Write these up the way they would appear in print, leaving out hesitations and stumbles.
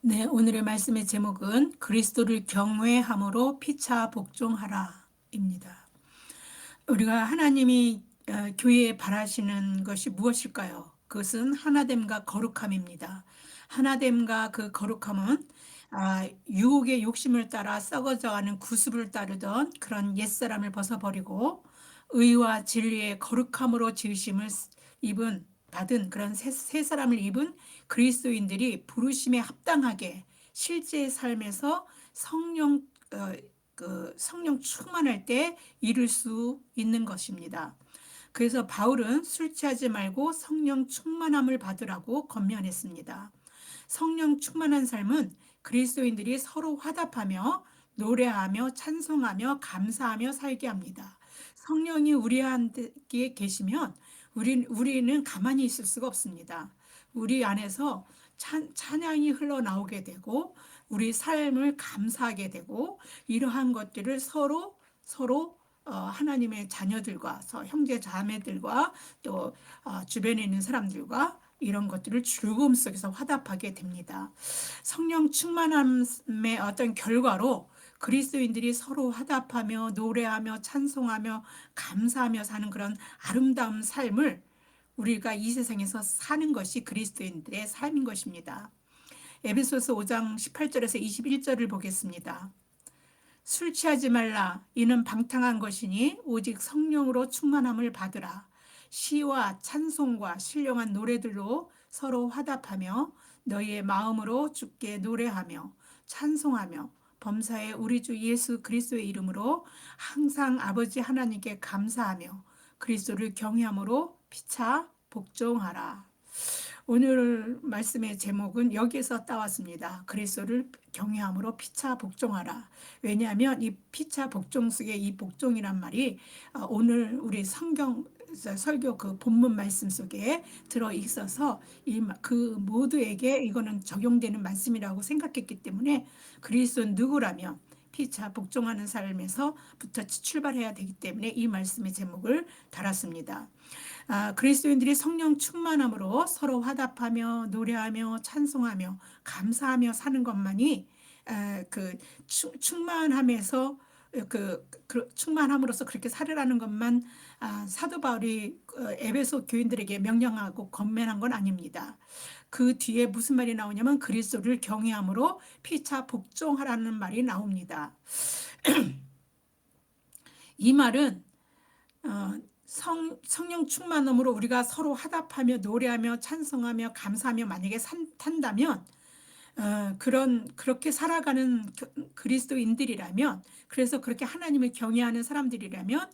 네, 오늘의 말씀의 제목은 그리스도를 경외함으로 피차 복종하라입니다. 우리가 하나님이 교회에 바라시는 것이 무엇일까요? 그것은 하나됨과 거룩함입니다. 하나됨과 그 거룩함은 유혹의 욕심을 따라 썩어져가는 구습을 따르던 그런 옛사람을 벗어버리고 의와 진리의 거룩함으로 지으심을 입은 받은 그런 새 사람을 입은 그리스도인들이 부르심에 합당하게 실제 삶에서 성령 성령 충만할 때 이룰 수 있는 것입니다. 그래서 바울은 술 취하지 말고 성령 충만함을 받으라고 권면했습니다. 성령 충만한 삶은 그리스도인들이 서로 화답하며 노래하며 찬송하며 감사하며 살게 합니다. 성령이 우리한테 계시면 우리는 가만히 있을 수가 없습니다. 우리 안에서 찬양이 흘러나오게 되고 우리 삶을 감사하게 되고 이러한 것들을 서로 하나님의 자녀들과 형제 자매들과 또 주변에 있는 사람들과 이런 것들을 즐거움 속에서 화답하게 됩니다. 성령 충만함의 어떤 결과로 그리스도인들이 서로 화답하며 노래하며 찬송하며 감사하며 사는 그런 아름다운 삶을 우리가 이 세상에서 사는 것이 그리스도인들의 삶인 것입니다. 에베소서 5장 18절에서 21절을 보겠습니다. 술 취하지 말라. 이는 방탕한 것이니 오직 성령으로 충만함을 받으라. 시와 찬송과 신령한 노래들로 서로 화답하며 너희의 마음으로 주께 노래하며 찬송하며 범사에 우리 주 예수 그리스도의 이름으로 항상 아버지 하나님께 감사하며 그리스도를 경외함으로 피차 복종하라. 오늘 말씀의 제목은 여기에서 따왔습니다. 그리스도를 경외함으로 피차 복종하라. 왜냐하면 이 피차 복종 속에 이 복종이란 말이 오늘 우리 성경 설교 그 본문 말씀 속에 들어 있어서 그 모두에게 이거는 적용되는 말씀이라고 생각했기 때문에 그리스도는 누구라면 피차 복종하는 삶에서부터 출발해야 되기 때문에 이 말씀의 제목을 달았습니다. 그리스도인들이 성령 충만함으로 서로 화답하며 노래하며 찬송하며 감사하며 사는 것만이 그 충만함에서 충만함으로써 그렇게 살으라는 것만 사도 바울이 에베소 교인들에게 명령하고 권면한 건 아닙니다. 그 뒤에 무슨 말이 나오냐면 그리스도를 경외함으로 피차 복종하라는 말이 나옵니다. 이 말은 성령 충만함으로 우리가 서로 화답하며 노래하며 찬송하며 감사하며 만약에 탄다면 그렇게 살아가는 그리스도인들이라면, 그래서 그렇게 하나님을 경외하는 사람들이라면,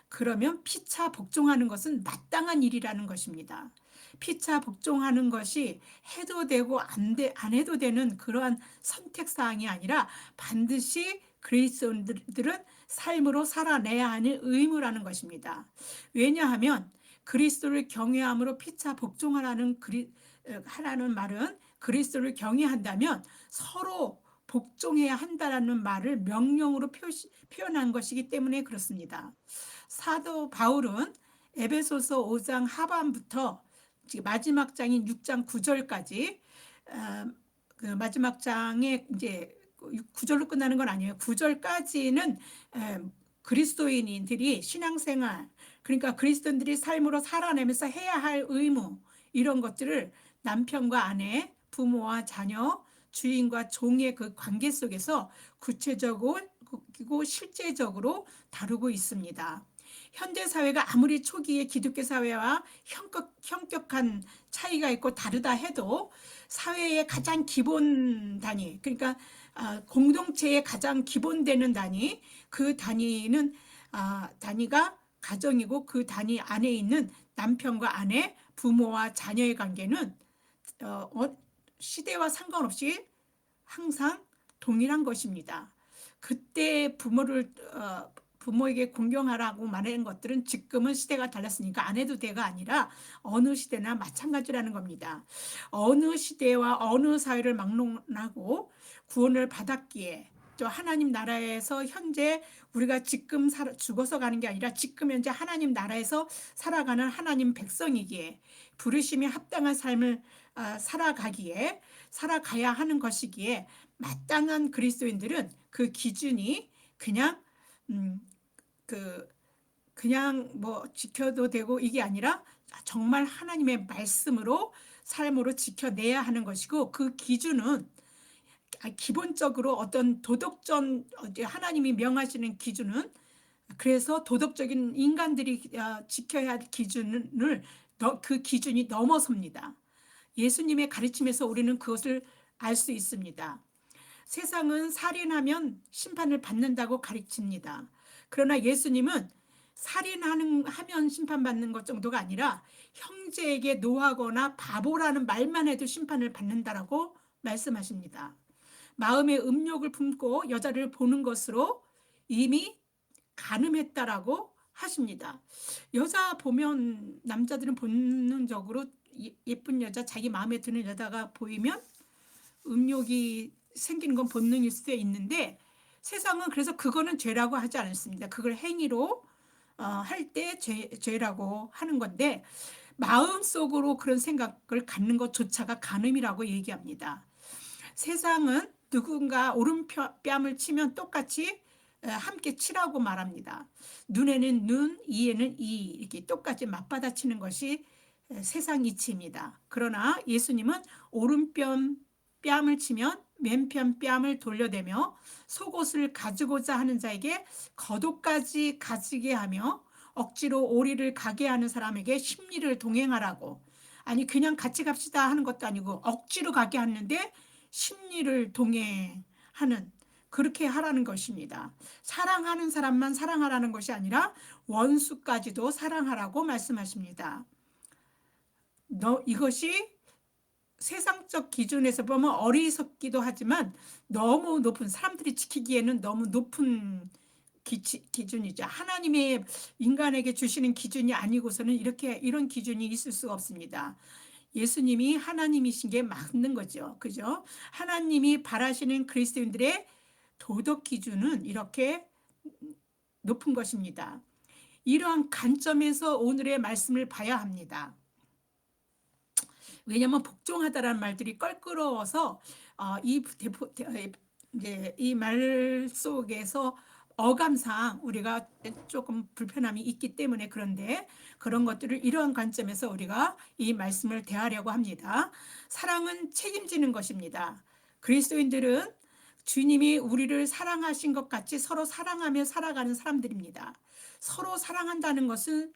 그러면 피차 복종하는 것은 마땅한 일이라는 것입니다. 피차 복종하는 것이 해도 되고 안 해도 되는 그러한 선택사항이 아니라 반드시 그리스도인들은 삶으로 살아내야 하는 의무라는 것입니다. 왜냐하면 그리스도를 경외함으로 피차 복종하라는 하라는 말은 그리스도를 경외한다면 서로 복종해야 한다라는 말을 명령으로 표현한 것이기 때문에 그렇습니다. 사도 바울은 에베소서 5장 하반부터 마지막 장인 6장 9절까지 그 마지막 장에 이제 9절로 끝나는 건 아니에요. 9절까지는 그리스도인들이 신앙생활, 그러니까 그리스도인들이 삶으로 살아내면서 해야 할 의무, 이런 것들을 남편과 아내, 부모와 자녀, 주인과 종의 그 관계 속에서 구체적이고 실제적으로 다루고 있습니다. 현대 사회가 아무리 초기의 기독교 사회와 현격한 차이가 있고 다르다 해도 사회의 가장 기본 단위, 그러니까 공동체의 가장 기본되는 단위, 그 단위는 단위가 가정이고 그 단위 안에 있는 남편과 아내, 부모와 자녀의 관계는 시대와 상관없이 항상 동일한 것입니다. 그때 부모에게 공경하라고 말하는 것들은 지금은 시대가 달랐으니까 안 해도 돼가 아니라 어느 시대나 마찬가지라는 겁니다. 어느 시대와 어느 사회를 막론하고 구원을 받았기에 또 하나님 나라에서 현재 우리가 지금 죽어서 가는 게 아니라 지금 현재 하나님 나라에서 살아가는 하나님 백성이기에 부르심에 합당한 삶을 살아가기에 살아가야 하는 것이기에 마땅한 그리스도인들은 그 기준이 그냥 음, 그 그냥 뭐 지켜도 되고 이게 아니라 정말 하나님의 말씀으로 삶으로 지켜내야 하는 것이고, 그 기준은 기본적으로 어떤 도덕적 하나님이 명하시는 기준은, 그래서 도덕적인 인간들이 지켜야 할 기준을 그 기준이 넘어섭니다. 예수님의 가르침에서 우리는 그것을 알 수 있습니다. 세상은 살인하면 심판을 받는다고 가르칩니다. 그러나 예수님은 하면 심판받는 것 정도가 아니라 형제에게 노하거나 바보라는 말만 해도 심판을 받는다라고 말씀하십니다. 마음의 음욕을 품고 여자를 보는 것으로 이미 간음했다라고 하십니다. 여자 보면 남자들은 본능적으로 예쁜 여자, 자기 마음에 드는 여자가 보이면 음욕이 생기는 건 본능일 수도 있는데, 세상은 그래서 그거는 죄라고 하지 않습니다. 그걸 행위로 할 때 죄라고 하는 건데, 마음속으로 그런 생각을 갖는 것조차가 간음이라고 얘기합니다. 세상은 누군가 오른뺨을 치면 똑같이 함께 치라고 말합니다. 눈에는 눈, 이에는 이, 이렇게 똑같이 맞받아치는 것이 세상 이치입니다. 그러나 예수님은 뺨을 치면 왼편 뺨을 돌려대며 속옷을 가지고자 하는 자에게 겉옷까지 가지게 하며 억지로 오리를 가게 하는 사람에게 심리를 동행하라고. 아니 그냥 같이 갑시다 하는 것도 아니고 억지로 가게 하는데 심리를 동행하는, 그렇게 하라는 것입니다. 사랑하는 사람만 사랑하라는 것이 아니라 원수까지도 사랑하라고 말씀하십니다. 이것이 세상적 기준에서 보면 어리석기도 하지만 너무 높은, 사람들이 지키기에는 너무 높은 기준이죠. 하나님의 인간에게 주시는 기준이 아니고서는 이런 기준이 있을 수가 없습니다. 예수님이 하나님이신 게 맞는 거죠. 그죠? 하나님이 바라시는 그리스도인들의 도덕 기준은 이렇게 높은 것입니다. 이러한 관점에서 오늘의 말씀을 봐야 합니다. 왜냐하면 복종하다라는 말들이 껄끄러워서 이 말 속에서 어감상 우리가 조금 불편함이 있기 때문에, 그런데 그런 것들을 이러한 관점에서 우리가 이 말씀을 대하려고 합니다. 사랑은 책임지는 것입니다. 그리스도인들은 주님이 우리를 사랑하신 것 같이 서로 사랑하며 살아가는 사람들입니다. 서로 사랑한다는 것은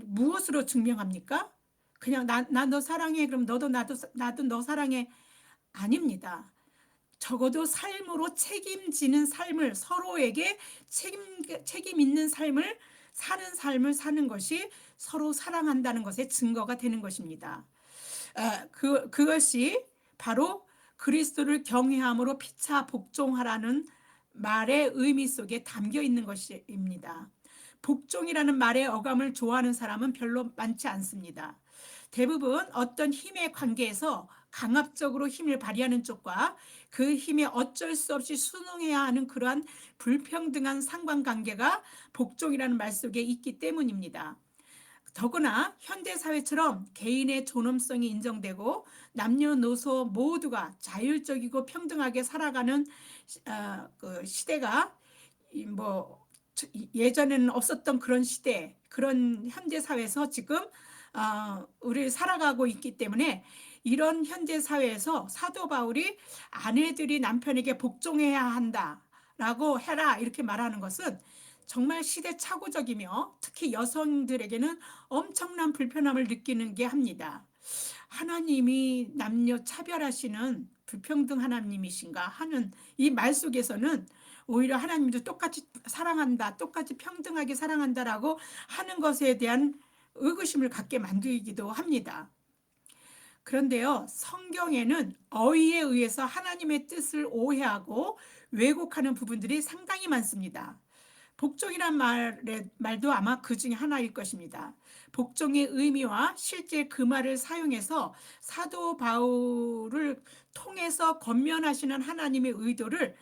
무엇으로 증명합니까? 그냥 나 너 사랑해, 그럼 나도 너 사랑해, 아닙니다. 적어도 삶으로 책임지는 삶을, 서로에게 책임 있는 삶을 사는 것이 서로 사랑한다는 것의 증거가 되는 것입니다. 그것이 바로 그리스도를 경외함으로 피차 복종하라는 말의 의미 속에 담겨 있는 것입니다. 복종이라는 말의 어감을 좋아하는 사람은 별로 많지 않습니다. 대부분 어떤 힘의 관계에서 강압적으로 힘을 발휘하는 쪽과 그 힘에 어쩔 수 없이 순응해야 하는 그러한 불평등한 상관관계가 복종이라는 말 속에 있기 때문입니다. 더구나 현대사회처럼 개인의 존엄성이 인정되고 남녀노소 모두가 자율적이고 평등하게 살아가는 그 시대가 뭐 예전에는 없었던 그런 시대, 그런 현대사회에서 지금 우리 살아가고 있기 때문에, 이런 현대사회에서 사도 바울이 아내들이 남편에게 복종해야 한다라고 해라 이렇게 말하는 것은 정말 시대착오적이며 특히 여성들에게는 엄청난 불편함을 느끼는 게 합니다. 하나님이 남녀 차별하시는 불평등 하나님이신가 하는 이 말 속에서는 오히려 하나님도 똑같이 사랑한다, 똑같이 평등하게 사랑한다라고 하는 것에 대한 의구심을 갖게 만들기도 합니다. 그런데요, 성경에는 어휘에 의해서 하나님의 뜻을 오해하고 왜곡하는 부분들이 상당히 많습니다. 복종이란 말도 아마 그 중에 하나일 것입니다. 복종의 의미와 실제 그 말을 사용해서 사도 바울을 통해서 권면하시는 하나님의 의도를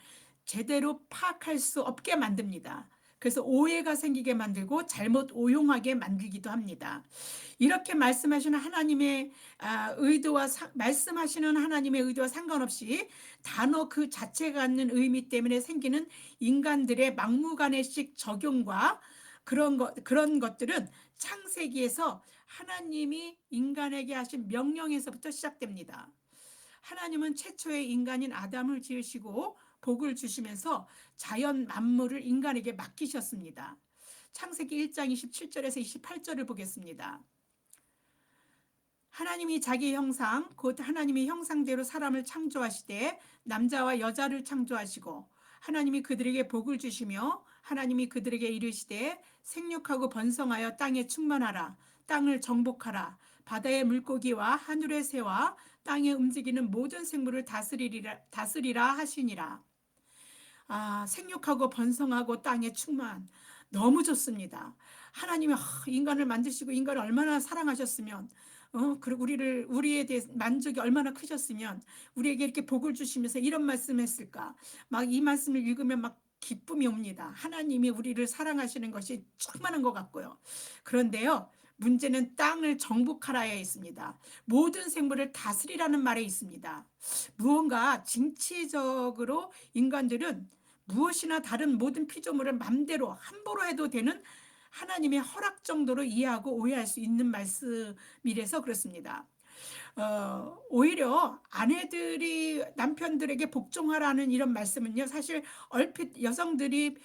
제대로 파악할 수 없게 만듭니다. 그래서 오해가 생기게 만들고 잘못 오용하게 만들기도 합니다. 이렇게 말씀하시는 하나님의 말씀하시는 하나님의 의도와 상관없이 단어 그 자체가 갖는 의미 때문에 생기는 인간들의 막무가내식 적용과 그런 것들은 창세기에서 하나님이 인간에게 하신 명령에서부터 시작됩니다. 하나님은 최초의 인간인 아담을 지으시고 복을 주시면서 자연 만물을 인간에게 맡기셨습니다. 창세기 1장 27절에서 28절을 보겠습니다. 하나님이 자기 형상 곧 하나님의 형상대로 사람을 창조하시되 남자와 여자를 창조하시고 하나님이 그들에게 복을 주시며 하나님이 그들에게 이르시되 생육하고 번성하여 땅에 충만하라 땅을 정복하라 바다의 물고기와 하늘의 새와 땅에 움직이는 모든 생물을 다스리라 하시니라. 생육하고 번성하고 땅에 충만. 너무 좋습니다. 하나님이 인간을 만드시고 인간을 얼마나 사랑하셨으면, 그리고 우리에 대해 만족이 얼마나 크셨으면 우리에게 이렇게 복을 주시면서 이런 말씀했을까. 막 이 말씀을 읽으면 막 기쁨이 옵니다. 하나님이 우리를 사랑하시는 것이 충만한 것 같고요. 그런데요, 문제는 땅을 정복하라에 있습니다. 모든 생물을 다스리라는 말에 있습니다. 무언가 진취적으로 인간들은 무엇이나 다른 모든 피조물을 맘대로 함부로 해도 되는 하나님의 허락 정도로 이해하고 오해할 수 있는 말씀이라서 그렇습니다. 오히려 아내들이 남편들에게 복종하라는 이런 말씀은요, 사실 얼핏 여성들이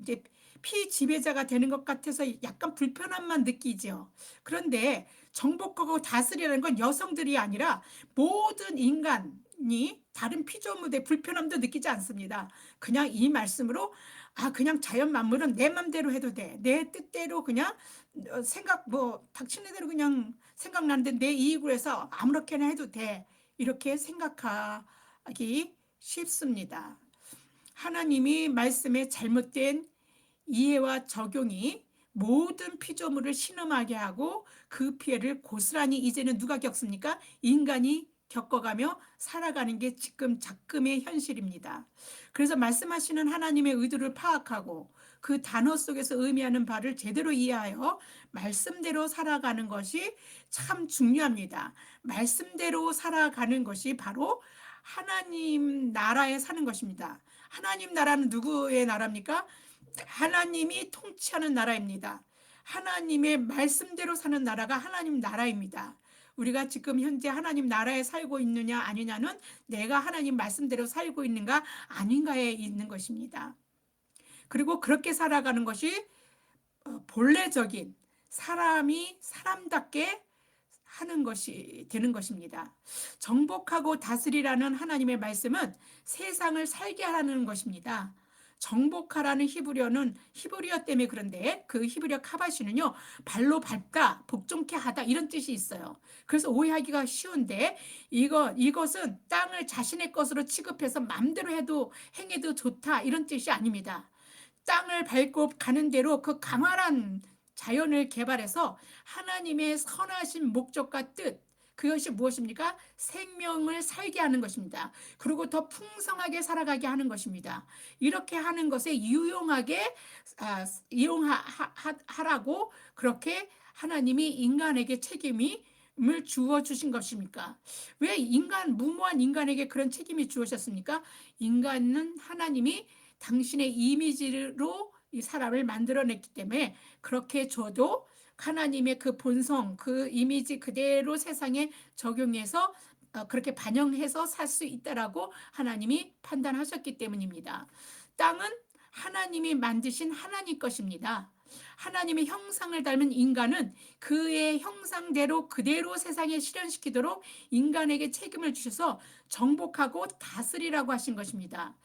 이제 피지배자가 되는 것 같아서 약간 불편함만 느끼죠. 그런데 정복하고 다스리라는 건 여성들이 아니라 모든 인간이 다른 피조물의 불편함도 느끼지 않습니다. 그냥 이 말씀으로 그냥 자연 만물은 내 맘대로 해도 돼. 내 뜻대로 그냥 닥치는 대로 그냥 생각나는데 내 이익으로 해서 아무렇게나 해도 돼. 이렇게 생각하기 쉽습니다. 하나님이 말씀에 잘못된 이해와 적용이 모든 피조물을 신음하게 하고 그 피해를 고스란히 이제는 누가 겪습니까? 인간이 겪어가며 살아가는 게 지금 작금의 현실입니다. 그래서 말씀하시는 하나님의 의도를 파악하고 그 단어 속에서 의미하는 바를 제대로 이해하여 말씀대로 살아가는 것이 참 중요합니다. 말씀대로 살아가는 것이 바로 하나님 나라에 사는 것입니다. 하나님 나라는 누구의 나라입니까? 하나님이 통치하는 나라입니다. 하나님의 말씀대로 사는 나라가 하나님 나라입니다. 우리가 지금 현재 하나님 나라에 살고 있느냐 아니냐는 내가 하나님 말씀대로 살고 있는가 아닌가에 있는 것입니다. 그리고 그렇게 살아가는 것이 본래적인 사람이 사람답게 하는 것이 되는 것입니다. 정복하고 다스리라는 하나님의 말씀은 세상을 살게 하라는 것입니다. 정복하라는 히브리어 때문에 그런데 그 히브리어 카바시는요, 발로 밟다, 복종케 하다 이런 뜻이 있어요. 그래서 오해하기가 쉬운데 이것은 땅을 자신의 것으로 취급해서 마음대로 행해도 좋다 이런 뜻이 아닙니다. 땅을 밟고 가는 대로 그 강활한 자연을 개발해서 하나님의 선하신 목적과 뜻, 그것이 무엇입니까? 생명을 살게 하는 것입니다. 그리고 더 풍성하게 살아가게 하는 것입니다. 이렇게 하는 것에 이용하라고 그렇게 하나님이 인간에게 책임을 주어 주신 것입니까? 왜 무모한 인간에게 그런 책임이 주어졌습니까? 인간은 하나님이 당신의 이미지로 이 사람을 만들어냈기 때문에 그렇게 줘도 하나님의 그 본성, 그 이미지 그대로 세상에 적용해서 그렇게 반영해서 살 수 있다라고 하나님이 판단하셨기 때문입니다. 땅은 하나님이 만드신 하나님 것입니다. 하나님의 형상을 닮은 인간은 그의 형상대로 그대로 세상에 실현시키도록 인간에게 책임을 주셔서 정복하고 다스리라고 하신 것입니다.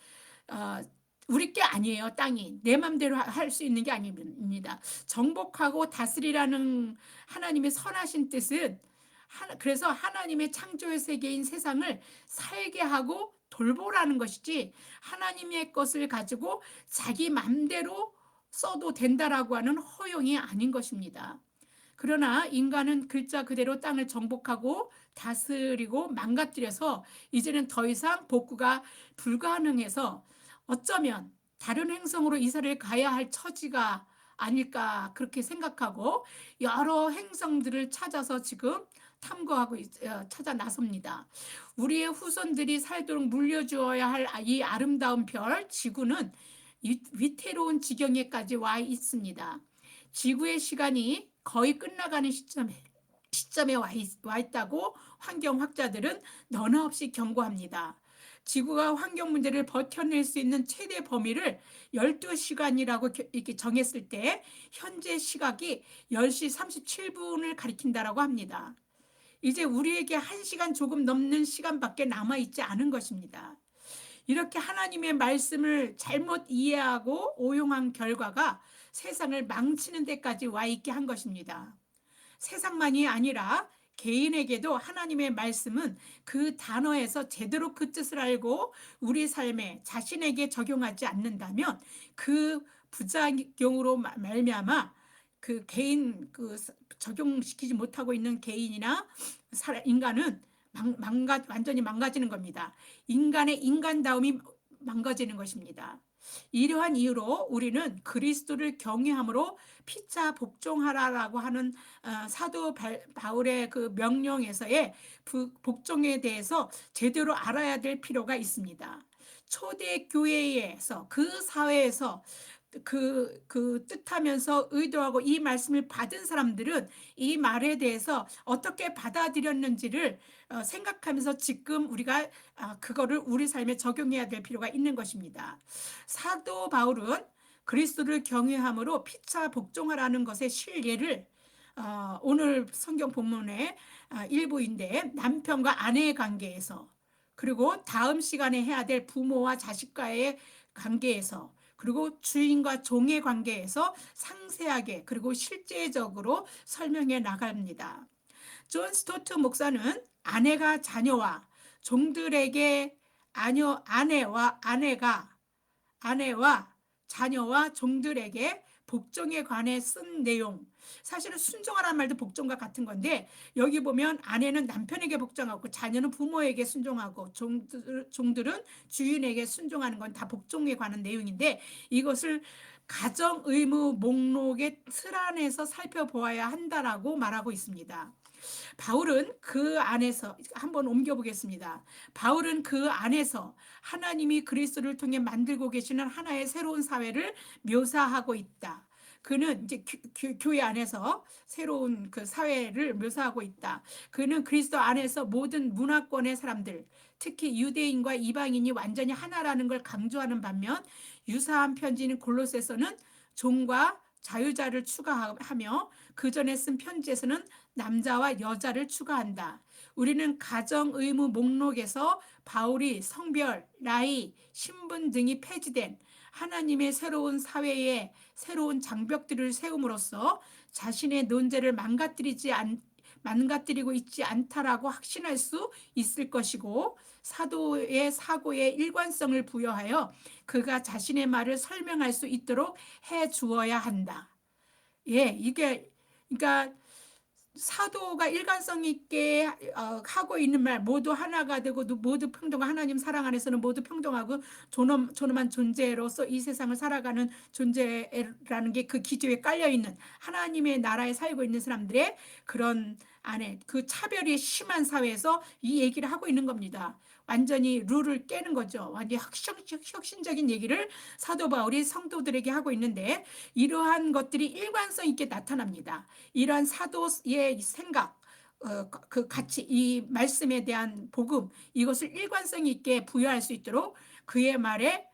우리 게 아니에요. 땅이 내 맘대로 할 수 있는 게 아닙니다. 정복하고 다스리라는 하나님의 선하신 뜻은 그래서 하나님의 창조의 세계인 세상을 살게 하고 돌보라는 것이지 하나님의 것을 가지고 자기 맘대로 써도 된다라고 하는 허용이 아닌 것입니다. 그러나 인간은 글자 그대로 땅을 정복하고 다스리고 망가뜨려서 이제는 더 이상 복구가 불가능해서 어쩌면 다른 행성으로 이사를 가야 할 처지가 아닐까 그렇게 생각하고 여러 행성들을 찾아서 지금 탐구하고 찾아 나섭니다. 우리의 후손들이 살도록 물려주어야 할 이 아름다운 별 지구는 위태로운 지경에까지 와 있습니다. 지구의 시간이 거의 끝나가는 시점에 와 있다고 환경학자들은 너나 없이 경고합니다. 지구가 환경 문제를 버텨낼 수 있는 최대 범위를 12시간이라고 이렇게 정했을 때 현재 시각이 10시 37분을 가리킨다라고 합니다. 이제 우리에게 1시간 조금 넘는 시간밖에 남아있지 않은 것입니다. 이렇게 하나님의 말씀을 잘못 이해하고 오용한 결과가 세상을 망치는 데까지 와 있게 한 것입니다. 세상만이 아니라 개인에게도 하나님의 말씀은 그 단어에서 제대로 그 뜻을 알고 우리 삶에 자신에게 적용하지 않는다면 그 부작용으로 말미암아 그 개인 적용시키지 못하고 있는 개인이나 인간은 완전히 망가지는 겁니다. 인간의 인간다움이 망가지는 것입니다. 이러한 이유로 우리는 그리스도를 경외함으로 피차 복종하라라고 하는 사도 바울의 그 명령에서의 복종에 대해서 제대로 알아야 될 필요가 있습니다. 초대 교회에서 그 사회에서 그 뜻하면서 의도하고 이 말씀을 받은 사람들은 이 말에 대해서 어떻게 받아들였는지를 생각하면서 지금 우리가 그거를 우리 삶에 적용해야 될 필요가 있는 것입니다. 사도 바울은 그리스도를 경외함으로 피차 복종하라는 것의 실례를 오늘 성경 본문의 일부인데 남편과 아내의 관계에서 그리고 다음 시간에 해야 될 부모와 자식과의 관계에서 그리고 주인과 종의 관계에서 상세하게 그리고 실제적으로 설명해 나갑니다. 존 스토트 목사는 아내가 자녀와 종들에게 아내와 자녀와 종들에게 복종에 관해 쓴 내용, 사실은 순종하라는 말도 복종과 같은 건데 여기 보면 아내는 남편에게 복종하고 자녀는 부모에게 순종하고 종들은 주인에게 순종하는 건 다 복종에 관한 내용인데 이것을 가정 의무 목록의 틀 안에서 살펴보아야 한다라고 말하고 있습니다. 바울은 그 안에서 한번 옮겨보겠습니다. 바울은 그 안에서 하나님이 그리스도를 통해 만들고 계시는 하나의 새로운 사회를 묘사하고 있다. 그는 이제 교회 안에서 새로운 그 사회를 묘사하고 있다. 그는 그리스도 안에서 모든 문화권의 사람들, 특히 유대인과 이방인이 완전히 하나라는 걸 강조하는 반면 유사한 편지인 골로새서는 종과 자유자를 추가하며 그 전에 쓴 편지에서는 남자와 여자를 추가한다. 우리는 가정 의무 목록에서 바울이 성별, 나이, 신분 등이 폐지된 하나님의 새로운 사회에 새로운 장벽들을 세움으로써 자신의 논제를 망가뜨리고 있지 않다라고 확신할 수 있을 것이고 사도의 사고에 일관성을 부여하여 그가 자신의 말을 설명할 수 있도록 해 주어야 한다. 예, 이게 그러니까 사도가 일관성 있게 하고 있는 말 모두 하나가 되고 모두 평등 하나님 사랑 안에서는 모두 평등하고 존엄한 존재로서 이 세상을 살아가는 존재라는 게 그 기조에 깔려있는 하나님의 나라에 살고 있는 사람들의 그런 안에 그 차별이 심한 사회에서 이 얘기를 하고 있는 겁니다. 완전히 룰을 깨는 거죠. 완전히 혁신적인 얘기를 사도 바울이 성도들에게 하고 있는데 이러한 것들이 일관성 있게 나타납니다. 이러한 사도의 생각, 그 가치, 이 말씀에 대한 복음 이것을 일관성 있게 부여할 수 있도록 그의 말을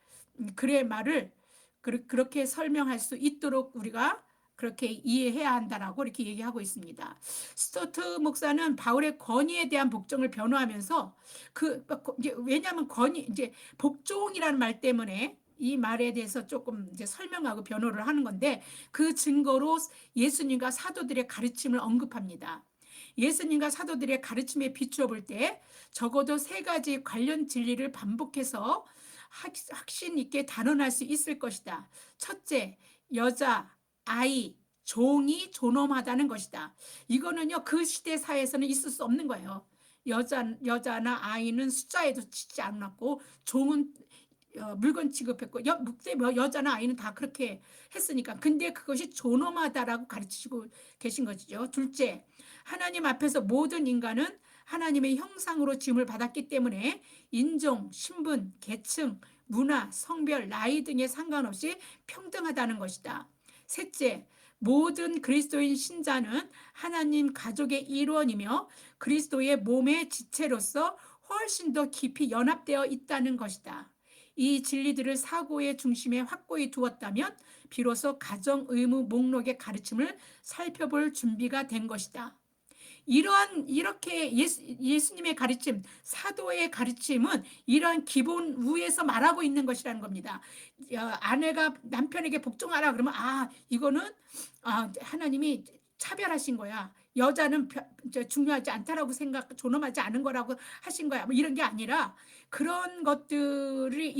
그렇게 설명할 수 있도록 우리가 그렇게 이해해야 한다라고 이렇게 얘기하고 있습니다. 스토트 목사는 바울의 권위에 대한 복종을 변호하면서 왜냐하면 이제 복종이라는 말 때문에 이 말에 대해서 조금 이제 설명하고 변호를 하는 건데 그 증거로 예수님과 사도들의 가르침을 언급합니다. 예수님과 사도들의 가르침에 비추어 볼 때 적어도 3가지 관련 진리를 반복해서 확신 있게 단언할 수 있을 것이다. 첫째, 여자, 아이, 종이 존엄하다는 것이다. 이거는요, 그 시대 사회에서는 있을 수 없는 거예요. 여자나 아이는 숫자에도 치지 않았고 종은 물건 취급했고 여자나 아이는 다 그렇게 했으니까. 근데 그것이 존엄하다라고 가르치시고 계신 것이죠. 둘째, 하나님 앞에서 모든 인간은 하나님의 형상으로 지음을 받았기 때문에 인종, 신분, 계층, 문화, 성별, 나이 등에 상관없이 평등하다는 것이다. 셋째, 모든 그리스도인 신자는 하나님 가족의 일원이며 그리스도의 몸의 지체로서 훨씬 더 깊이 연합되어 있다는 것이다. 이 진리들을 사고의 중심에 확고히 두었다면 비로소 가정 의무 목록의 가르침을 살펴볼 준비가 된 것이다. 이렇게 예수님의 가르침, 사도의 가르침은 이러한 기본 위에서 말하고 있는 것이라는 겁니다. 아내가 남편에게 복종하라 그러면 이거는 하나님이 차별하신 거야. 여자는 중요하지 않다라고 존엄하지 않은 거라고 하신 거야. 뭐 이런 게 아니라 그런 것들이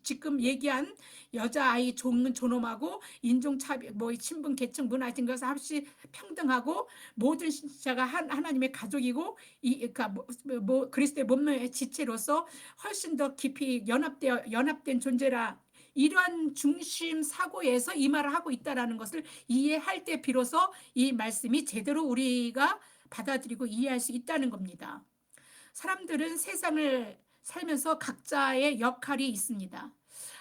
지금 얘기한 여자아이 존엄하고 인종차별, 뭐 신분, 계층, 문화 같은 것을 합시 평등하고 모든 신자가 하나님의 가족이고 그러니까 그리스도의 몸의 지체로서 훨씬 더 깊이 연합된 존재라. 이러한 중심 사고에서 이 말을 하고 있다라는 것을 이해할 때 비로소 이 말씀이 제대로 우리가 받아들이고 이해할 수 있다는 겁니다. 사람들은 세상을 살면서 각자의 역할이 있습니다.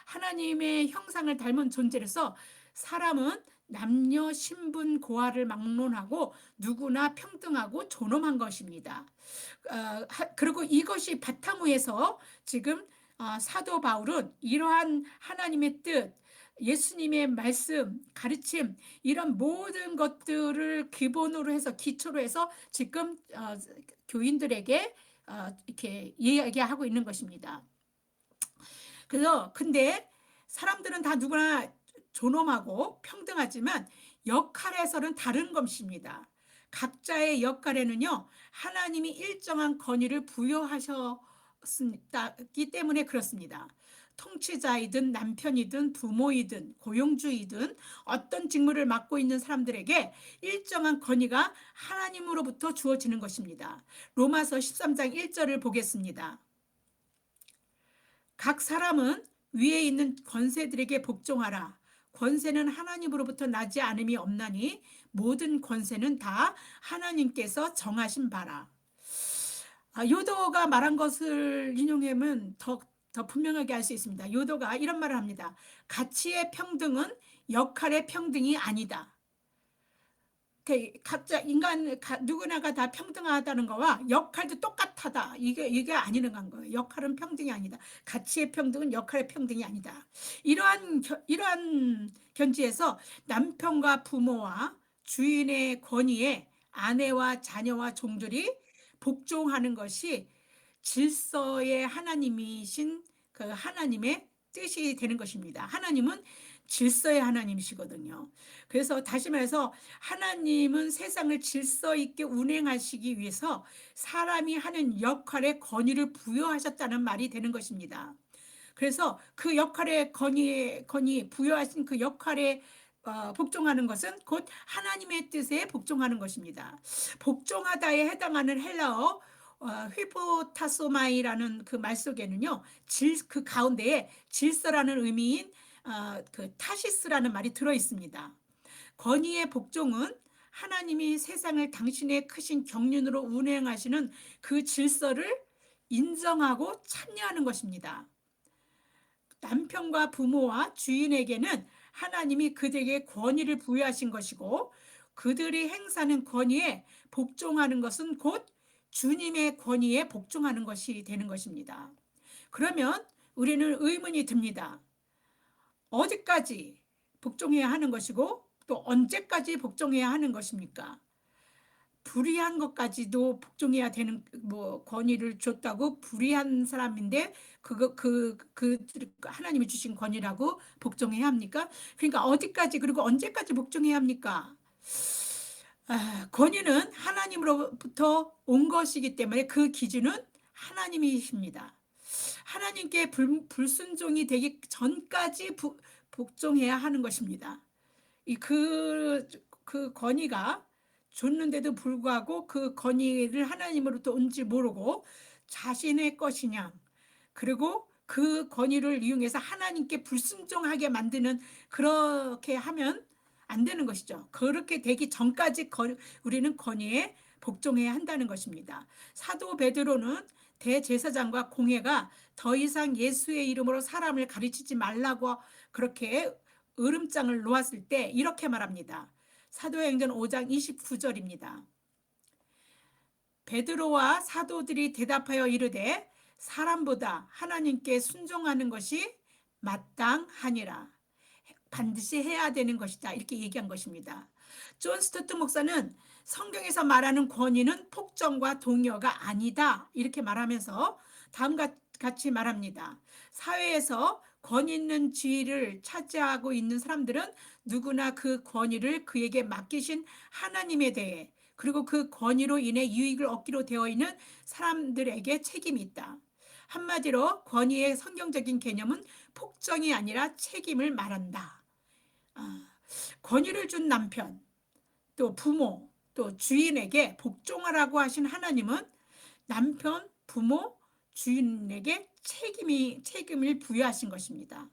하나님의 형상을 닮은 존재로서 사람은 남녀 신분 고하를 막론하고 누구나 평등하고 존엄한 것입니다. 그리고 이것이 바탕위에서 지금 사도 바울은 이러한 하나님의 뜻, 예수님의 말씀, 가르침 이런 모든 것들을 기본으로 해서 기초로 해서 지금 교인들에게 이렇게 이야기하고 있는 것입니다. 그래서 근데 사람들은 다 누구나 존엄하고 평등하지만 역할에서는 다른 것입니다. 각자의 역할에는요, 하나님이 일정한 권위를 부여하셨기 때문에 그렇습니다. 통치자이든 남편이든 부모이든 고용주이든 어떤 직무를 맡고 있는 사람들에게 일정한 권위가 하나님으로부터 주어지는 것입니다. 로마서 13장 1절을 보겠습니다. 각 사람은 위에 있는 권세들에게 복종하라. 권세는 하나님으로부터 나지 않음이 없나니 모든 권세는 다 하나님께서 정하신 바라. 요도가 말한 것을 인용하면 더 분명하게 알 수 있습니다. 요도가 이런 말을 합니다. 가치의 평등은 역할의 평등이 아니다. 각자 인간 누구나가 다 평등하다는 거와 역할도 똑같다. 이게 아니는 거예요. 역할은 평등이 아니다. 가치의 평등은 역할의 평등이 아니다. 이러한 견지에서 남편과 부모와 주인의 권위에 아내와 자녀와 종들이 복종하는 것이 질서의 하나님이신 그 하나님의 뜻이 되는 것입니다. 하나님은 질서의 하나님이시거든요. 그래서 다시 말해서 하나님은 세상을 질서 있게 운행하시기 위해서 사람이 하는 역할에 권위를 부여하셨다는 말이 되는 것입니다. 그래서 그 역할의 권위 부여하신 그 역할에 복종하는 것은 곧 하나님의 뜻에 복종하는 것입니다. 복종하다에 해당하는 헬라어 휘포타소마이라는 그 말 속에는요, 그 가운데에 질서라는 의미인 그 타시스라는 말이 들어 있습니다. 권위의 복종은 하나님이 세상을 당신의 크신 경륜으로 운행하시는 그 질서를 인정하고 참여하는 것입니다. 남편과 부모와 주인에게는 하나님이 그들에게 권위를 부여하신 것이고 그들이 행사하는 권위에 복종하는 것은 곧 주님의 권위에 복종하는 것이 되는 것입니다. 그러면 우리는 의문이 듭니다. 어디까지 복종해야 하는 것이고 또 언제까지 복종해야 하는 것입니까? 불의한 것까지도 복종해야 되는 권위를 줬다고 불의한 사람인데 그 하나님이 주신 권위라고 복종해야 합니까? 그러니까 어디까지 그리고 언제까지 복종해야 합니까? 권위는 하나님으로부터 온 것이기 때문에 그 기준은 하나님이십니다. 하나님께 불순종이 되기 전까지 복종해야 하는 것입니다. 그 권위가 줬는데도 불구하고 그 권위를 하나님으로부터 온지 모르고 자신의 것이냐 그리고 그 권위를 이용해서 하나님께 불순종하게 만드는, 그렇게 하면 안 되는 것이죠. 그렇게 되기 전까지 우리는 권위에 복종해야 한다는 것입니다. 사도 베드로는 대제사장과 공회가 더 이상 예수의 이름으로 사람을 가르치지 말라고 그렇게 으름장을 놓았을 때 이렇게 말합니다. 사도행전 5장 29절입니다. 베드로와 사도들이 대답하여 이르되 사람보다 하나님께 순종하는 것이 마땅하니라. 반드시 해야 되는 것이다, 이렇게 얘기한 것입니다. 존 스토트 목사는 성경에서 말하는 권위는 폭정과 동요가 아니다, 이렇게 말하면서 다음과 같이 말합니다. 사회에서 권위 있는 지위를 차지하고 있는 사람들은 누구나 그 권위를 그에게 맡기신 하나님에 대해, 그리고 그 권위로 인해 유익을 얻기로 되어 있는 사람들에게 책임이 있다. 한마디로 권위의 성경적인 개념은 폭정이 아니라 책임을 말한다. 권위를 준 남편, 또 부모, 또 주인에게 복종하라고 하신 하나님은 남편, 부모, 주인에게 책임을 부여하신 것입니다.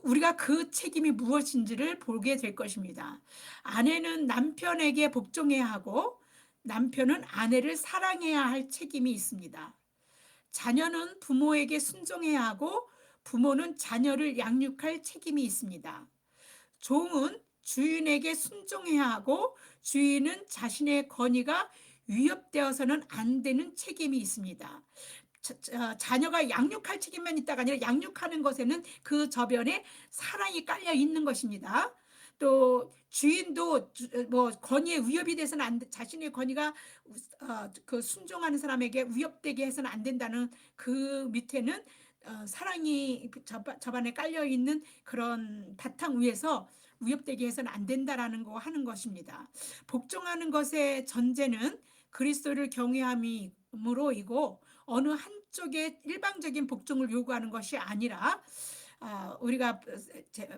우리가 그 책임이 무엇인지를 보게 될 것입니다. 아내는 남편에게 복종해야 하고 남편은 아내를 사랑해야 할 책임이 있습니다. 자녀는 부모에게 순종해야 하고 부모는 자녀를 양육할 책임이 있습니다. 종은 주인에게 순종해야 하고 주인은 자신의 권위가 위협되어서는 안 되는 책임이 있습니다. 자녀가 양육할 책임만 있다가 아니라 양육하는 것에는 그 저변에 사랑이 깔려 있는 것입니다. 또 주인도 뭐 권위에 위협이 돼서는 안 돼, 자신의 권위가 그 순종하는 사람에게 위협되게 해서는 안 된다는 그 밑에는 사랑이 저반에 깔려 있는 그런 바탕 위에서 위협되게 해서는 안 된다라는 거 하는 것입니다. 복종하는 것의 전제는 그리스도를 경외함으로이고 어느 한쪽의 일방적인 복종을 요구하는 것이 아니라 우리가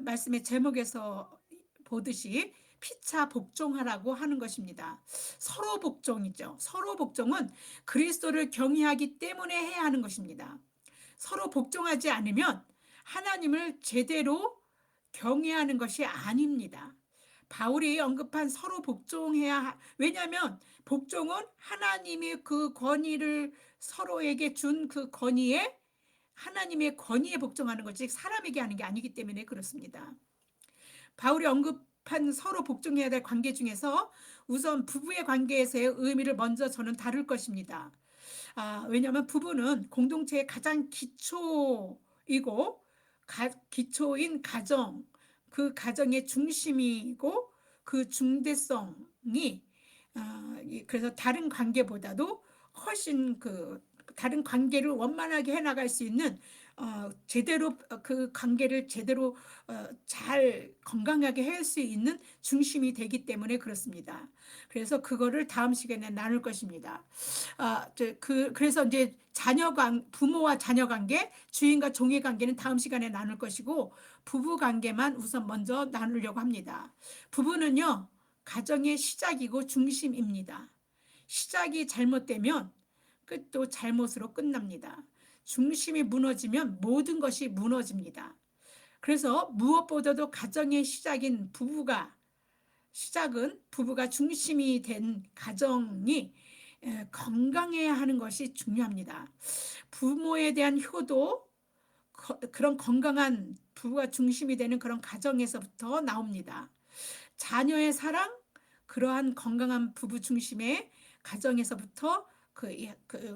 말씀의 제목에서 보듯이 피차 복종하라고 하는 것입니다. 서로 복종이죠. 서로 복종은 그리스도를 경외하기 때문에 해야 하는 것입니다. 서로 복종하지 않으면 하나님을 제대로 경외하는 것이 아닙니다. 바울이 언급한 서로 복종해야, 왜냐하면 복종은 하나님이 그 권위를 서로에게 준 그 권위에, 하나님의 권위에 복종하는 것이 사람에게 하는 게 아니기 때문에 그렇습니다. 바울이 언급한 서로 복종해야 될 관계 중에서 우선 부부의 관계에서의 의미를 먼저 저는 다룰 것입니다. 왜냐하면 부부는 공동체의 가장 기초이고 기초인 가정, 그 가정의 중심이고 그 중대성이 그래서 다른 관계보다도 훨씬 다른 관계를 원만하게 해나갈 수 있는 제대로 그 관계를 제대로 잘 건강하게 할 수 있는 중심이 되기 때문에 그렇습니다. 그래서 그거를 다음 시간에 나눌 것입니다. 그래서 이제 부모와 자녀 관계, 주인과 종의 관계는 다음 시간에 나눌 것이고 부부 관계만 우선 먼저 나누려고 합니다. 부부는요, 가정의 시작이고 중심입니다. 시작이 잘못되면 끝도 잘못으로 끝납니다. 중심이 무너지면 모든 것이 무너집니다. 그래서 무엇보다도 가정의 시작은 부부가 중심이 된 가정이 건강해야 하는 것이 중요합니다. 부모에 대한 효도, 그런 건강한 부부가 중심이 되는 그런 가정에서부터 나옵니다. 자녀의 사랑, 그러한 건강한 부부 중심의 가정에서부터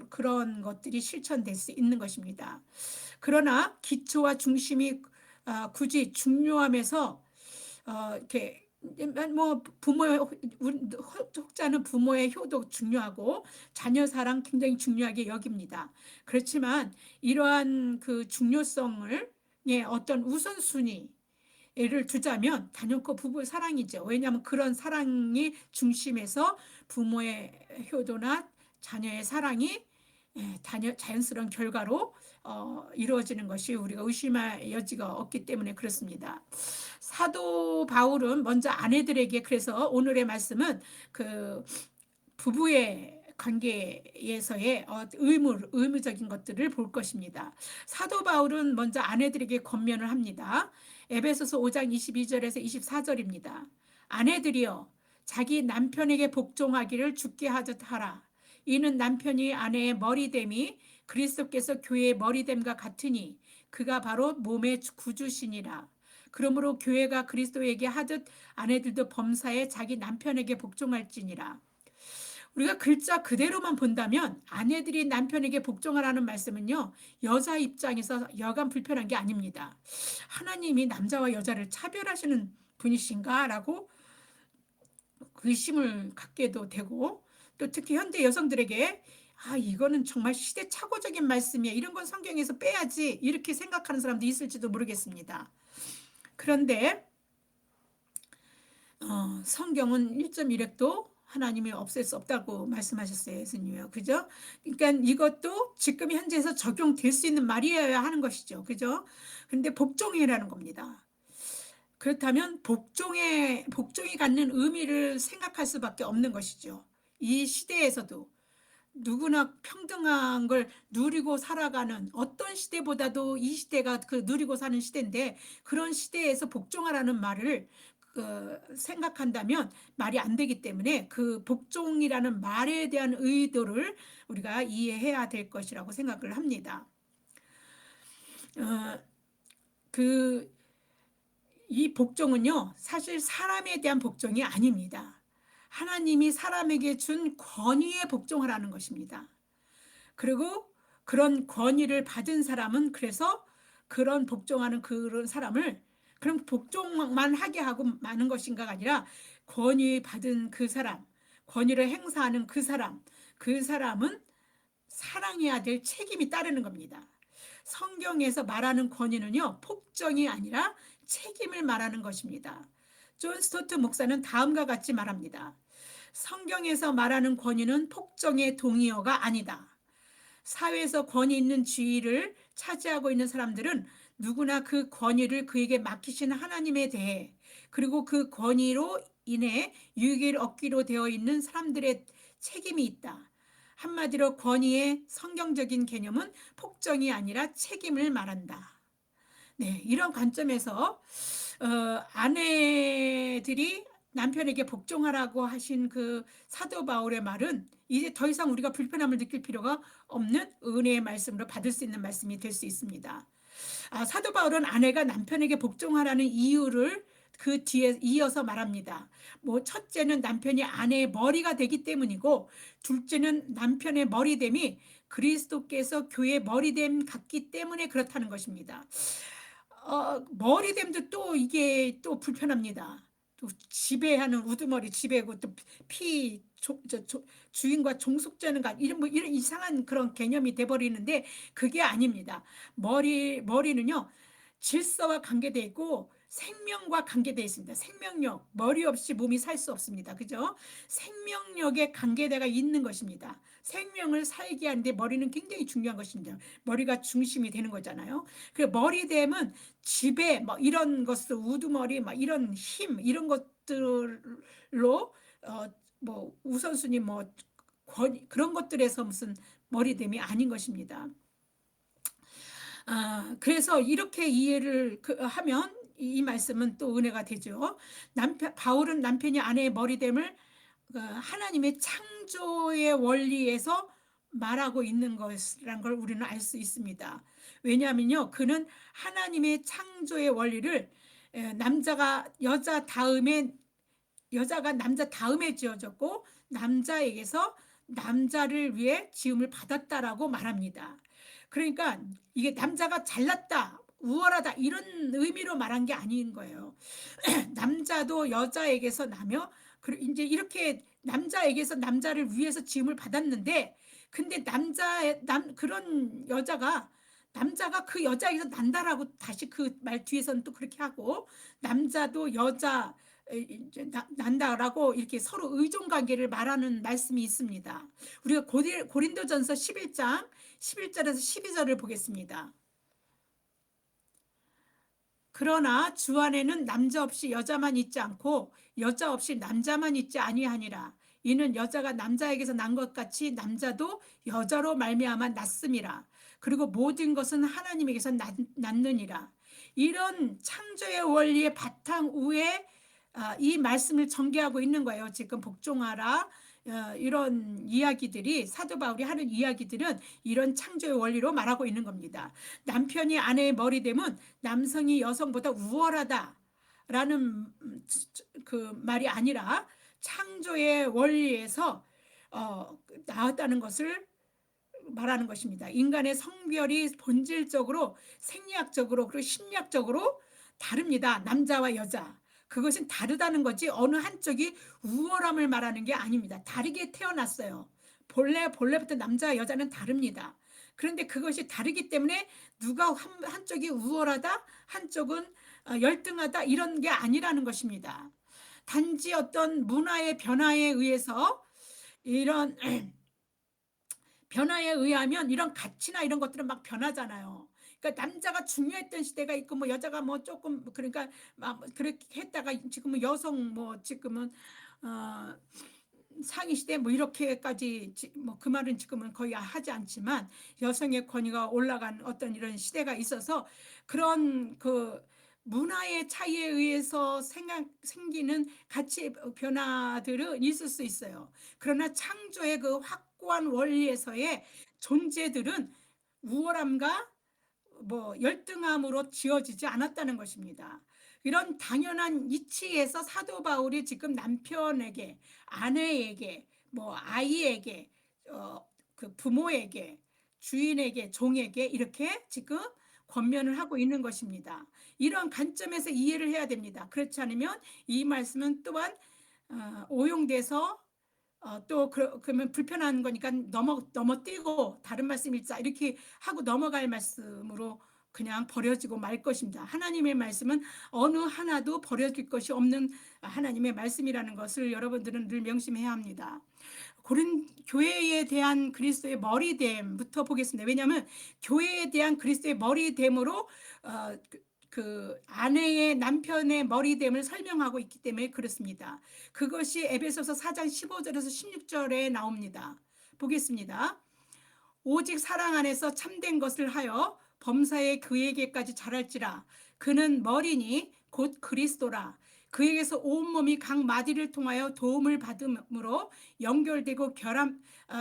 그런 것들이 실천될 수 있는 것입니다. 그러나 기초와 중심이 굳이 중요하면서 이렇게 뭐 혹자는 부모의 효도 중요하고 자녀 사랑 굉장히 중요하게 여깁니다. 그렇지만 이러한 그 중요성을 어떤 우선순위 예를 두자면 단연코 부부의 사랑이죠. 왜냐하면 그런 사랑이 중심에서 부모의 효도나 자녀의 사랑이 자연스러운 결과로 이루어지는 것이 우리가 의심할 여지가 없기 때문에 그렇습니다. 사도 바울은 먼저 아내들에게, 그래서 오늘의 말씀은 그 부부의 관계에서의 의무적인 것들을 볼 것입니다. 사도 바울은 먼저 아내들에게 권면을 합니다. 에베소서 5장 22절에서 24절입니다. 아내들이여 자기 남편에게 복종하기를 주께 하듯 하라. 이는 남편이 아내의 머리됨이 그리스도께서 교회의 머리됨과 같으니 그가 바로 몸의 구주시니라. 그러므로 교회가 그리스도에게 하듯 아내들도 범사에 자기 남편에게 복종할지니라. 우리가 글자 그대로만 본다면 아내들이 남편에게 복종하라는 말씀은요, 여자 입장에서 여간 불편한 게 아닙니다. 하나님이 남자와 여자를 차별하시는 분이신가? 라고 의심을 갖게도 되고, 또 특히 현대 여성들에게 이거는 정말 시대착오적인 말씀이야, 이런 건 성경에서 빼야지, 이렇게 생각하는 사람도 있을지도 모르겠습니다. 그런데 성경은 1.1획도 하나님이 없앨 수 없다고 말씀하셨어요, 예수님이요. 그죠? 그러니까 이것도 지금 현재에서 적용될 수 있는 말이어야 하는 것이죠. 그죠? 근데 복종이라는 겁니다. 그렇다면 복종이 갖는 의미를 생각할 수밖에 없는 것이죠. 이 시대에서도 누구나 평등한 걸 누리고 살아가는, 어떤 시대보다도 이 시대가 그 누리고 사는 시대인데, 그런 시대에서 복종하라는 말을 생각한다면 말이 안 되기 때문에 그 복종이라는 말에 대한 의도를 우리가 이해해야 될 것이라고 생각을 합니다. 이 복종은요, 사실 사람에 대한 복종이 아닙니다. 하나님이 사람에게 준 권위에 복종하라는 것입니다. 그리고 그런 권위를 받은 사람은 그래서 그런 복종하는 그런 사람을 그럼 복종만 하게 하고 마는 것인가가 아니라 권위 받은 그 사람, 권위를 행사하는 그 사람은 사랑해야 될 책임이 따르는 겁니다. 성경에서 말하는 권위는요, 폭정이 아니라 책임을 말하는 것입니다. 존 스토트 목사는 다음과 같이 말합니다. 성경에서 말하는 권위는 폭정의 동의어가 아니다. 사회에서 권위 있는 지위를 차지하고 있는 사람들은 누구나 그 권위를 그에게 맡기신 하나님에 대해, 그리고 그 권위로 인해 유익을 얻기로 되어 있는 사람들의 책임이 있다. 한마디로 권위의 성경적인 개념은 폭정이 아니라 책임을 말한다. 네, 이런 관점에서 아내들이 남편에게 복종하라고 하신 그 사도 바울의 말은 이제 더 이상 우리가 불편함을 느낄 필요가 없는 은혜의 말씀으로 받을 수 있는 말씀이 될 수 있습니다. 사도 바울은 아내가 남편에게 복종하라는 이유를 그 뒤에 이어서 말합니다. 첫째는 남편이 아내의 머리가 되기 때문이고, 둘째는 남편의 머리됨이 그리스도께서 교회의 머리됨 같기 때문에 그렇다는 것입니다. 머리됨도 또 이게 또 불편합니다. 또 지배하는 우두머리 지배고, 또 주인과 종속자는가, 이런 이상한 그런 개념이 돼버리는데 그게 아닙니다. 머리는요, 질서와 관계되어 있고 생명과 관계되어 있습니다. 생명력, 머리 없이 몸이 살 수 없습니다. 그죠? 생명력에 관계대가 있는 것입니다. 생명을 살게 하는데 머리는 굉장히 중요한 것입니다. 머리가 중심이 되는 거잖아요. 그 머리됨은 지배, 이런 것들, 우두머리, 이런 힘, 이런 것들로 우선순위, 그런 것들에서 무슨 머리됨이 아닌 것입니다. 그래서 이렇게 이해를 하면 이 말씀은 또 은혜가 되죠. 바울은 남편이 아내의 머리됨을 하나님의 창조의 원리에서 말하고 있는 것이란 걸 우리는 알 수 있습니다. 왜냐하면요, 그는 하나님의 창조의 원리를 여자가 남자 다음에 지어졌고 남자에게서 남자를 위해 지음을 받았다라고 말합니다. 그러니까 이게 남자가 잘났다, 우월하다, 이런 의미로 말한 게 아닌 거예요. 남자도 여자에게서 나며, 이제 이렇게 남자에게서 남자를 위해서 지음을 받았는데, 근데 그런 남자가 그 여자에게서 난다라고 다시 그 말 뒤에서는 또 그렇게 하고, 남자도 여자 난다라고 이렇게 서로 의존 관계를 말하는 말씀이 있습니다. 우리가 고린도전서 11장 11절에서 12절을 보겠습니다. 그러나 주 안에는 남자 없이 여자만 있지 않고 여자 없이 남자만 있지 아니하니라. 이는 여자가 남자에게서 난 것 같이 남자도 여자로 말미암아 났음이라. 그리고 모든 것은 하나님에게서 났느니라. 이런 창조의 원리의 바탕 위에 이 말씀을 전개하고 있는 거예요. 지금 복종하라, 이런 이야기들이, 사도 바울이 하는 이야기들은 이런 창조의 원리로 말하고 있는 겁니다. 남편이 아내의 머리됨은 남성이 여성보다 우월하다라는 그 말이 아니라 창조의 원리에서 나왔다는 것을 말하는 것입니다. 인간의 성별이 본질적으로, 생리학적으로, 그리고 심리학적으로 다릅니다. 남자와 여자. 그것은 다르다는 거지 어느 한쪽이 우월함을 말하는 게 아닙니다. 다르게 태어났어요. 본래부터 남자와 여자는 다릅니다. 그런데 그것이 다르기 때문에 누가 한쪽이 우월하다, 한쪽은 열등하다, 이런 게 아니라는 것입니다. 단지 어떤 문화의 변화에 의해서, 이런 변화에 의하면 이런 가치나 이런 것들은 막 변하잖아요. 그러니까 남자가 중요했던 시대가 있고 뭐 여자가 뭐 조금, 그러니까 막 그렇게 했다가 지금은 여성 뭐 지금은 어 상위 시대 뭐 이렇게까지, 뭐 그 말은 지금은 거의 하지 않지만 여성의 권위가 올라간 어떤 이런 시대가 있어서, 그런 그 문화의 차이에 의해서 생기는 가치 변화들은 있을 수 있어요. 그러나 창조의 그 확고한 원리에서의 존재들은 우월함과 뭐 열등함으로 지어지지 않았다는 것입니다. 이런 당연한 이치에서 사도 바울이 지금 남편에게, 아내에게, 뭐 아이에게, 그 부모에게, 주인에게, 종에게 이렇게 지금 권면을 하고 있는 것입니다. 이런 관점에서 이해를 해야 됩니다. 그렇지 않으면 이 말씀은 또한 오용돼서 또 그러면 불편한 거니까 넘어뛰고 다른 말씀 읽자 이렇게 하고 넘어갈 말씀으로 그냥 버려지고 말 것입니다. 하나님의 말씀은 어느 하나도 버려질 것이 없는 하나님의 말씀이라는 것을 여러분들은 늘 명심해야 합니다. 고린 교회에 대한 그리스도의 머리됨부터 보겠습니다. 왜냐하면 교회에 대한 그리스도의 머리됨으로 그 아내의, 남편의 머리됨을 설명하고 있기 때문에 그렇습니다. 그것이 에베소서 4장 15절에서 16절에 나옵니다. 보겠습니다. 오직 사랑 안에서 참된 것을 하여 범사에 그에게까지 자랄지라. 그는 머리니 곧 그리스도라. 그에게서 온몸이 각 마디를 통하여 도움을 받음으로 연결되고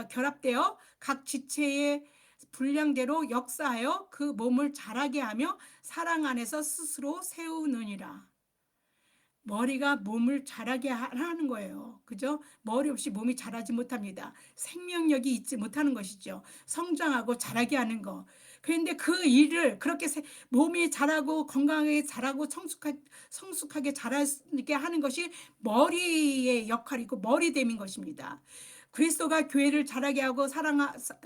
결합되어 각 지체의 분량대로 역사하여 그 몸을 자라게 하며 사랑 안에서 스스로 세우느니라. 머리가 몸을 자라게 하는 거예요. 그죠? 머리 없이 몸이 자라지 못합니다. 생명력이 있지 못하는 것이죠. 성장하고 자라게 하는 거. 그런데 그 일을 그렇게 몸이 자라고 건강하게 자라고 성숙하게 자라게 하는 것이 머리의 역할이고 머리됨인 것입니다. 그리스도가 교회를 자라게 하고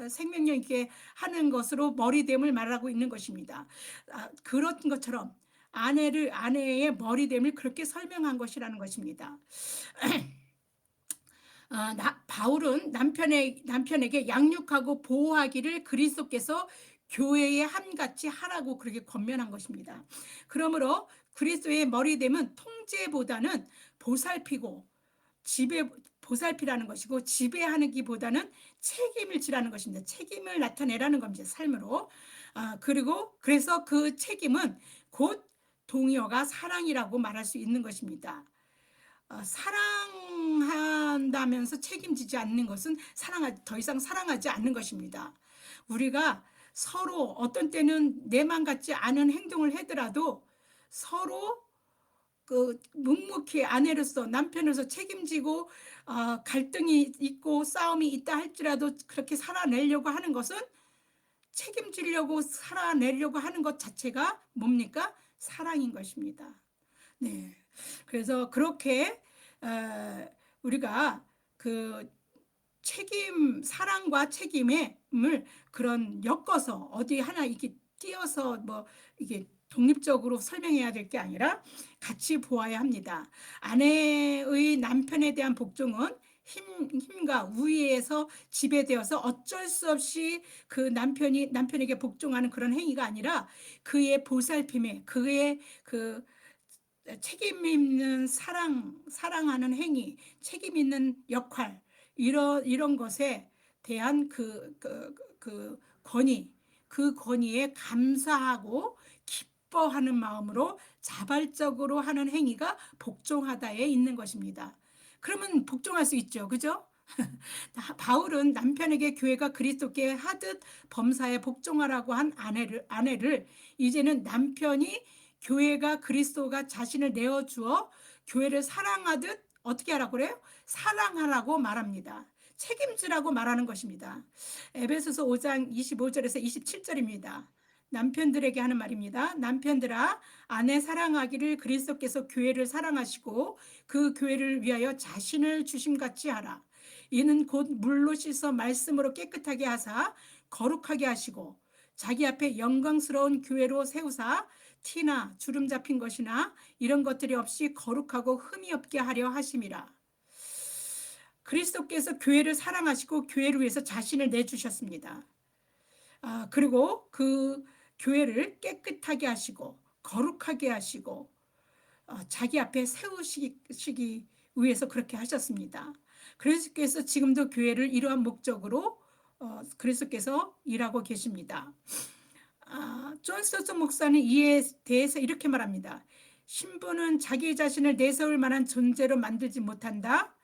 생명력 있게 하는 것으로 머리됨을 말하고 있는 것입니다. 그런 것처럼 아내의 머리됨을 그렇게 설명한 것이라는 것입니다. 바울은 남편에게 양육하고 보호하기를 그리스도께서 교회에 함같이 하라고 그렇게 권면한 것입니다. 그러므로 그리스도의 머리됨은 통제보다는 보살피고 보살피라는 것이고, 지배하기보다는 책임을 지라는 것입니다. 책임을 나타내라는 겁니다. 삶으로. 그리고 그래서 그 책임은 곧 동의어가 사랑이라고 말할 수 있는 것입니다. 사랑한다면서 책임지지 않는 것은 더 이상 사랑하지 않는 것입니다. 우리가 서로 어떤 때는 내 맘 같지 않은 행동을 하더라도 서로 그 묵묵히 아내로서, 남편으로서 책임지고 갈등이 있고 싸움이 있다 할지라도 그렇게 살아내려고 하는 것은, 책임지려고 살아내려고 하는 것 자체가 뭡니까? 사랑인 것입니다. 네. 그래서 그렇게 우리가 그 사랑과 책임을 그런 엮어서 어디 하나 이렇게 띄어서 뭐 이게 독립적으로 설명해야 될 게 아니라 같이 보아야 합니다. 아내의 남편에 대한 복종은 힘과 우위에서 지배되어서 어쩔 수 없이 그 남편에게 복종하는 그런 행위가 아니라 그의 보살핌에, 그의 그 책임 있는 사랑하는 행위, 책임 있는 역할, 이런 것에 대한 권위, 그 권위에 감사하고 기뻐하는 마음으로 자발적으로 하는 행위가 복종하다에 있는 것입니다. 그러면 복종할 수 있죠. 그죠? 바울은 남편에게 교회가 그리스도께 하듯 범사에 복종하라고 한 아내를 이제는 남편이 교회가 그리스도가 자신을 내어주어 교회를 사랑하듯 어떻게 하라고 그래요? 사랑하라고 말합니다. 책임지라고 말하는 것입니다. 에베소서 5장 25절에서 27절입니다. 남편들에게 하는 말입니다. 남편들아, 아내 사랑하기를 그리스도께서 교회를 사랑하시고 그 교회를 위하여 자신을 주심같이 하라. 이는 곧 물로 씻어 말씀으로 깨끗하게 하사 거룩하게 하시고 자기 앞에 영광스러운 교회로 세우사 티나 주름 잡힌 것이나 이런 것들이 없이 거룩하고 흠이 없게 하려 하심이라. 그리스도께서 교회를 사랑하시고 교회를 위해서 자신을 내주셨습니다. 그리고 그 교회를 깨끗하게 하시고 거룩하게 하시고 자기 앞에 세우시기 위해서 그렇게 하셨습니다. 그리스도께서 지금도 교회를 이러한 목적으로 그리스도께서 일하고 계십니다. 존 스토트 목사는 이에 대해서 이렇게 말합니다. 신부는 자기 자신을 내세울 만한 존재로 만들지 못한다.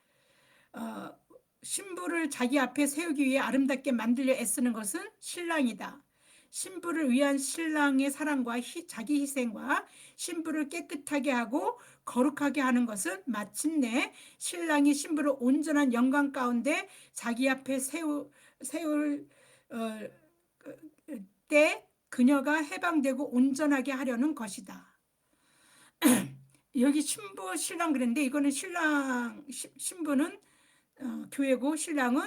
신부를 자기 앞에 세우기 위해 아름답게 만들려 애쓰는 것은 신랑이다. 신부를 위한 신랑의 사랑과 자기 희생과 신부를 깨끗하게 하고 거룩하게 하는 것은 마침내 신랑이 신부를 온전한 영광 가운데 자기 앞에 세울 때 그녀가 해방되고 온전하게 하려는 것이다. 여기 신부 신랑 그랬는데 이거는 신부는 교회고 신랑은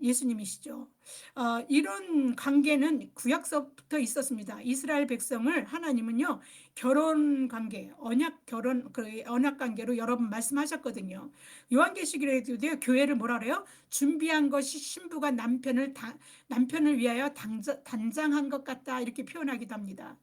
예수님이시죠. 이런 관계는 구약서부터 있었습니다. 이스라엘 백성을 하나님은요 결혼 관계, 언약 관계로 여러 번 말씀하셨거든요. 요한계시록에도 교회를 뭐라 그래요? 준비한 것이 신부가 남편을 위하여 단장한 것 같다 이렇게 표현하기도 합니다.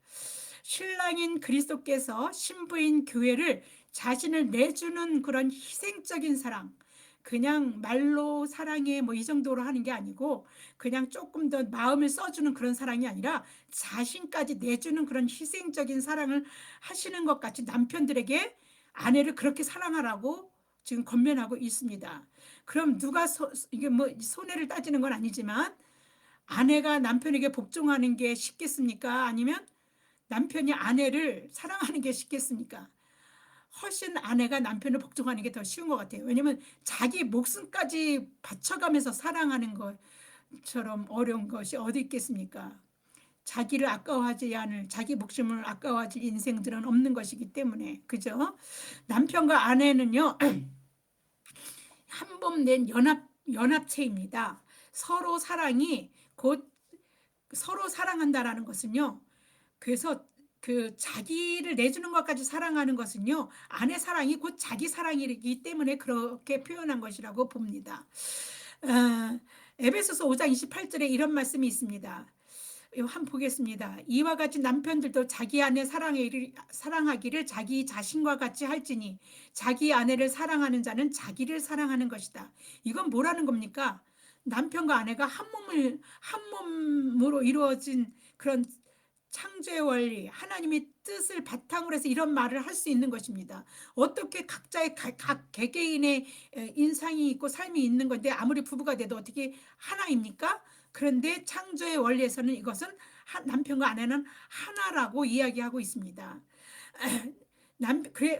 신랑인 그리스도께서 신부인 교회를 자신을 내주는 그런 희생적인 사랑, 그냥 말로 사랑해 뭐 이 정도로 하는 게 아니고 그냥 조금 더 마음을 써주는 그런 사랑이 아니라 자신까지 내주는 그런 희생적인 사랑을 하시는 것 같이 남편들에게 아내를 그렇게 사랑하라고 지금 권면하고 있습니다. 그럼 누가 이게 뭐 손해를 따지는 건 아니지만 아내가 남편에게 복종하는 게 쉽겠습니까? 아니면 남편이 아내를 사랑하는 게 쉽겠습니까? 훨씬 아내가 남편을 복종하는 게 더 쉬운 것 같아요. 왜냐면 자기 목숨까지 바쳐가면서 사랑하는 것처럼 어려운 것이 어디 있겠습니까? 자기를 아까워하지 않을, 자기 목숨을 아까워하지 인생들은 없는 것이기 때문에. 그죠? 남편과 아내는요, 한 번 낸 연합체입니다. 서로 사랑이 곧 서로 사랑한다라는 것은요, 그래서 자기를 내주는 것까지 사랑하는 것은요, 아내 사랑이 곧 자기 사랑이기 때문에 그렇게 표현한 것이라고 봅니다. 에베소서 5장 28절에 이런 말씀이 있습니다. 한번 보겠습니다. 이와 같이 남편들도 자기 아내 사랑하기를 자기 자신과 같이 할지니 자기 아내를 사랑하는 자는 자기를 사랑하는 것이다. 이건 뭐라는 겁니까? 남편과 아내가 한 몸으로 이루어진 그런 창조의 원리, 하나님의 뜻을 바탕으로 해서 이런 말을 할 수 있는 것입니다. 어떻게 각자의 각 개개인의 인상이 있고 삶이 있는 건데 아무리 부부가 돼도 어떻게 하나입니까? 그런데 창조의 원리에서는 이것은 남편과 아내는 하나라고 이야기하고 있습니다.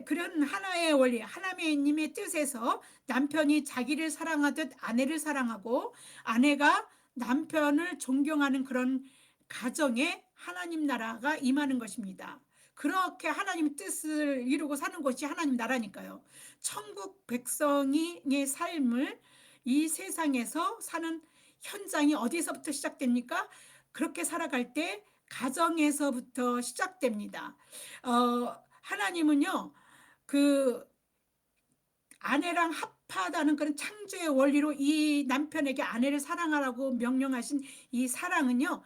그런 하나의 원리, 하나님의 뜻에서 남편이 자기를 사랑하듯 아내를 사랑하고 아내가 남편을 존경하는 그런 가정에 하나님 나라가 임하는 것입니다. 그렇게 하나님 뜻을 이루고 사는 것이 하나님 나라니까요. 천국 백성의 삶을 이 세상에서 사는 현장이 어디서부터 시작됩니까? 그렇게 살아갈 때 가정에서부터 시작됩니다. 하나님은요, 그 아내랑 합하다는 그런 창조의 원리로 이 남편에게 아내를 사랑하라고 명령하신 이 사랑은요,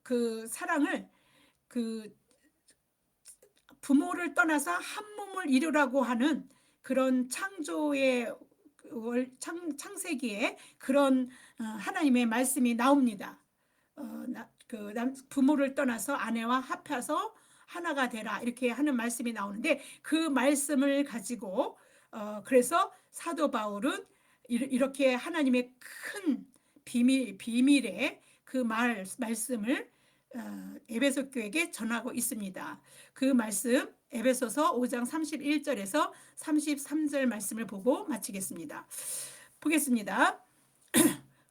그 사랑을 그 부모를 떠나서 한 몸을 이루라고 하는 그런 창조의 창세기에 그런 하나님의 말씀이 나옵니다. 부모를 떠나서 아내와 합해서 하나가 되라 이렇게 하는 말씀이 나오는데 그 말씀을 가지고 그래서 사도 바울은 이렇게 하나님의 큰 비밀의 그 말씀을 에베소 교회에게 전하고 있습니다. 그 말씀 에베소서 5장 31절에서 33절 말씀을 보고 마치겠습니다. 보겠습니다.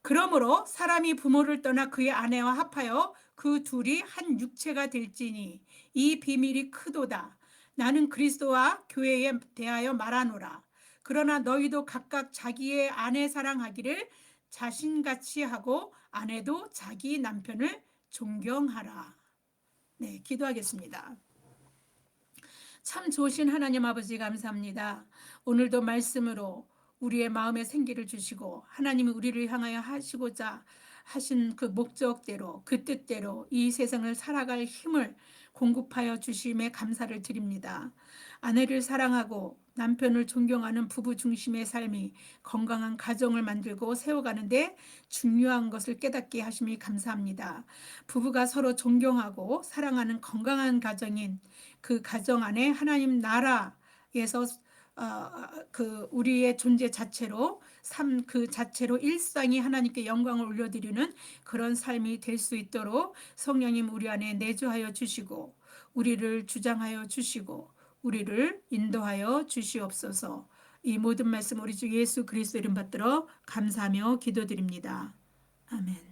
그러므로 사람이 부모를 떠나 그의 아내와 합하여 그 둘이 한 육체가 될지니 이 비밀이 크도다. 나는 그리스도와 교회에 대하여 말하노라. 그러나 너희도 각각 자기의 아내 사랑하기를 자신같이 하고 아내도 자기 남편을 존경하라. 네, 기도하겠습니다. 참 좋으신 하나님 아버지 감사합니다. 오늘도 말씀으로 우리의 마음에 생기를 주시고 하나님이 우리를 향하여 하시고자 하신 그 목적대로 그 뜻대로 이 세상을 살아갈 힘을 공급하여 주심에 감사를 드립니다. 아내를 사랑하고 남편을 존경하는 부부 중심의 삶이 건강한 가정을 만들고 세워가는데 중요한 것을 깨닫게 하심이 감사합니다. 부부가 서로 존경하고 사랑하는 건강한 가정인 그 가정 안에 하나님 나라에서 그 우리의 존재 자체로 삶 그 자체로 일상이 하나님께 영광을 올려드리는 그런 삶이 될 수 있도록 성령님 우리 안에 내주하여 주시고 우리를 주장하여 주시고 우리를 인도하여 주시옵소서. 이 모든 말씀 우리 주 예수 그리스도 이름 받들어 감사하며 기도드립니다. 아멘.